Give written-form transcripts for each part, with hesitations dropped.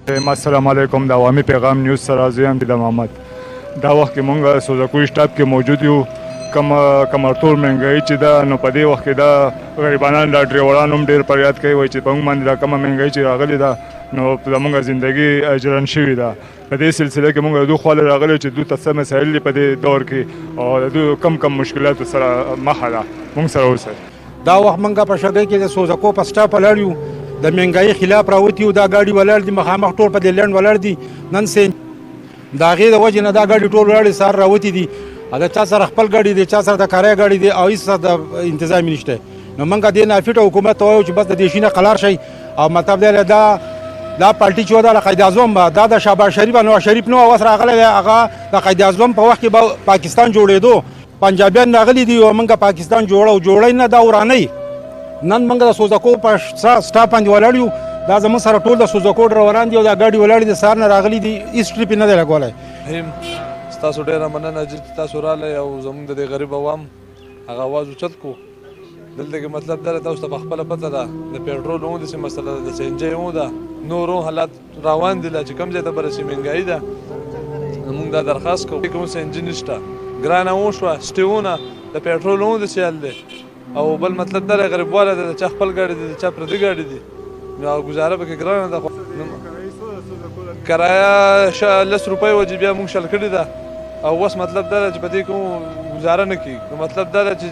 السلام علیکم. د عوامي پیغام نیوز سره زه یم د محمد. دا وخت کې مونږ سوزکو سټاپ کې موجود یو. کمرتول مهنګایي چې ده نو په دې وخت کې دا غریبانان دا ډریوران هم ډېر فریاد کوي وایي چې په موږ باندې دا کومه مهنګایي چې راغلې ده نو زموږ زندګي اجرن شوې ده. په دې سلسله کې مونږ د دوی خواله راغلي چې دوی ته څه مسایل دي په دې دور کې او د دوی کم مشکلاتو سره مخه ده مونږ سره اوسئ. دا وخت مونږ په شګۍ کې د سوزکو په سټاپ ولاړ یو. د مهنګایي خلاف راوتي یو. دا ګاډي ولاړ دي مخامخ ټول په دې لنډ ولاړ دي. نن سین د هغې د وجې نه دا ګاډي ټول ولاړ دي سهار راوتي دي. دا چا سره خپل ګاډي دی چا سره د کارای ګاډي دی او هېڅ د انتظام نشته. نو موږ دې نافټه حکومت ته وایو چې بس د دې شي نه قلار شئ او مطلب دی دا پارټي چې وه دا د قاید اعظم به دا د شهباز شریف نواز شریف نه اوس راغلی دی هغه د قاید اعظم په وخت کې به پاکستان جوړېدو پنجابیان راغلي دي او موږ پاکستان جوړی نه دا ورانۍ. نن موږ د سوزکو په سټاپ باندې ولاړ یو. دا زموږ سره ټول د سوزکو ډریوران دي او دا ګاډي ولاړې دي سهار نه راغلي دي هېڅ ټریپ یې نه دی لګولی. ستاسو ډېره مننه چې تاسو راغلی او زموږ د دې غریب عوام هغه اواز اوچت کړو. دلته کې مطلب دا دی تاسو ته پخپله پته ده د پېټرول هم داسې مسله ده د سینجۍ هم ده نورو حالات روان دي چې کوم ځای ته به رسي مهنګایي ده. موږ دا درخواست کوو کوم سینجي نشته ګرانه وشوه سټیونه د پېټرول هم داسې حال دی او بل مطلب دا دی غریبواله ده د چا خپل ګاډي دي د چا پردي ګاډي دي نو ګزاره پکې ګرانه ده. کرایه 10 روپۍ وه چې بیا موږ شل کړې ده او اوس مطلب دا ده چې په دې کې ګزاره نه کېږي. مطلب دا ده چې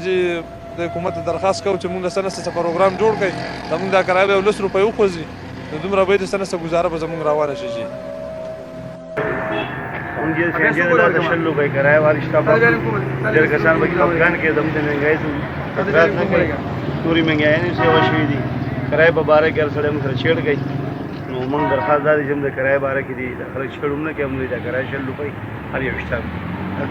د حکومت ته درخواست کوو چې موږ د څه نه څه پروګرام جوړ کړئ زموږ دا کرایه به 10 روپۍ وخوځي نو دومره به یې د څه نه څه ګزاره به زموږ روانه شي. شل روپۍ کرایه والی شته ډېر کسان پکې خفګان کې زموږ د مهنګایي اعتراض نه کوي. نورې مهنګایانې سیوا شوي دي کرایه په باره کې هر سړی موږ سره چیړ کوي. نو موږ درخواست دا دی چې موږ د کرایه باره کې دي د خلک چیړ هم نه کوي. موږ دا کرایه 60 روپۍ هر یو شته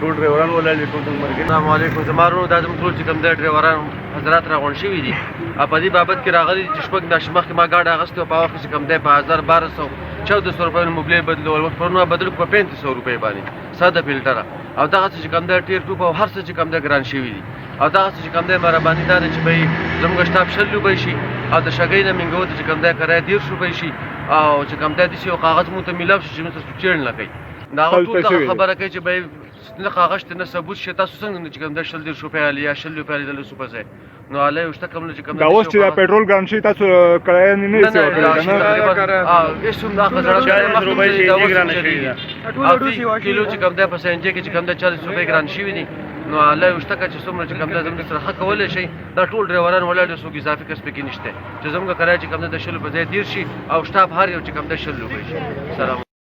ټول ډریوران ولاړ دي ټول زموږ ملګري. السلام علیکم. زما ورونو دا زموږ ټول چې کوم دی ډریوران حضرات راغونډ شوي دي او په دې بابت کې راغلي چې شپږ میاشتې مخکې ما ګاډي اخیستې وه په هغه وخت کې چې کوم دی په 1200 1400 روپۍ موبلې بدلول پرون ما بدل کړو په 3500 روپۍ باندې ساده فلټره او دغسې چې کوم دی ټیر ټوپ او هر څه چې کوم دی ګران شوي دي او دغسې چې کوم دی مهرباني دا ده چې به زموږ شټاپ 60 روپۍ شي او د شګۍ نه مینګو ته چې کوم دی کرایه 10 روپۍ شي او چې کوم دی داسې یو کاغذ مو ته میلاو شي چې موږ ته چیړ نه کوي. دا هغه ټول دغه خبره کوي چې به نه کاغذ شته نه ثبوت شته. تاسو څنګه چې کوم دی 10 روپۍ علي یا 60 روپۍ علي د لسو په ځای نو علي یو شته کوم نه چې کوم دا اوس چې دا پېټرول ګران شي تاسو کرایه نه سیوا کړې که نه هېڅ هم دا کیلو چې کوم دی په سینجۍ کې چې کوم دی 40 روپۍ ګران شوي دي نو الله یې وشته که چې څومره چې کوم دی زموږ سره ښه کولی شئ. دا ټول ډریوران ولاړ دي څوک اضافي کس پکې نشته چې زموږ کرایه چې کوم دی د 60 په ځای 10 شي او شټاپ هر یو چې کوم دی 60 روپۍ شي. سلام.